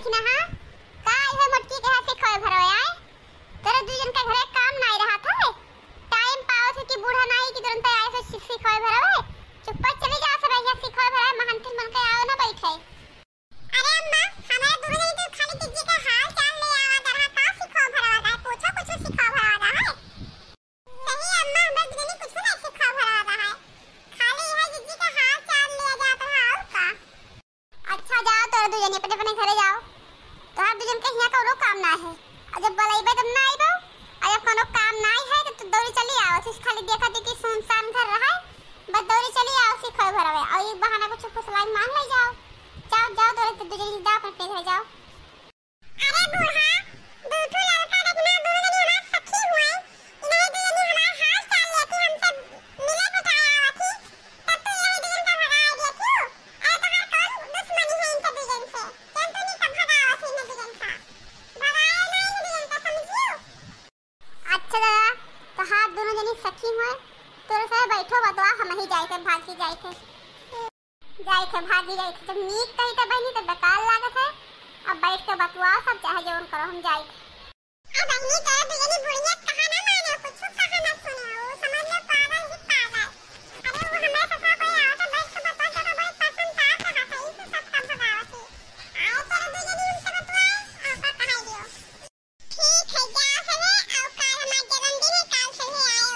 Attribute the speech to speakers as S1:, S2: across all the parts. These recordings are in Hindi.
S1: थी ना। हां काय है मोटकी के हाथ से खोए भरो आए तेरे दुजन का घरे काम नहीं रहा था। टाइम पाओ से कि बूढ़ा नहीं कि तुरंत आए से सिक्सी खोए भरो है। चुप चली जा सब यहाँ सिखोए भरो महंती बन के आओ ना बैठे। अरे अम्मा हमारे दूर नहीं तो खाली किसी का हाल चाल ले आवा तरह का सिखो भरो है पूछो कुछ सिखो भरो है। सही अम्मा हमारे दूर नहीं कुछ नहीं सिखो भरो है खाली है जिजी का हाल चाल ले जाता है और का। अच्छा जाओ तोरे दुजन अपने अपने घरे जाओ तोहर दुजन के यहाँ कोनो काम ना है। और जब बुलाइबे तब ना आइबो और जब कोनो काम ना है तो दौड़ी चली आओ सिर्फ खाली देखा थी कि सुनसान घर रहा बस दौड़ी चली आओ सिखो भरवे और ये बहाना कुछ फुसलाई मांग ले जाओ। जाओ जाओ तोरे दुजन जाओ अपने घर जाओ। अरे बूढ़ा दूठू लड़का देखना दोनों जने हमार सखी हुए इन्हें दुजन हमार हाल चाल लेती हमसे मिले बिठाया हुआ थी तब तो यही दुजन का भगा दिया क्यों। अरे तुम्हार कौन दुश्मनी है इनसे दुजन से क्यों तू नहीं सब भगाओ थी ना दुजन का भगाया नहीं दुजन का समझियो। अच्छा दादा तो हाथ दोनों जनी सखी हुए तोरे से बैठो बतवा हम ही जाए थे भागी जाए थे जब नीक कही तो बहनी तो बेकार लागत है। अब बैठ के बतवा सब चाहे जोन करो हम जाए अब बहनी तेरे दुजनी बुढ़िया कहा ना माने कुछ कहा ना सुने वो समझ में पागल ही पागल। अरे वो हमारे ससुर को आओ तो बैठ के बतवा तो बहुत पसंद था कहा था इस सब का भगाओ थी आए तेरे दुजनी उनसे बतवाए और का कहा दियो ठीक है जा सवे और काल हमारा जन्मदिन है काल से ही आयो।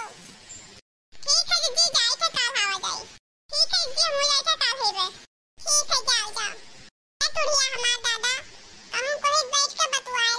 S1: ठीक है दीदी जाए थे काल आवा जाए ठीक है जी हो जाए थे काल हेबे ठीक है जाओ जाओ टुड़िया हमारा दादा हम को बैठ के बतवाए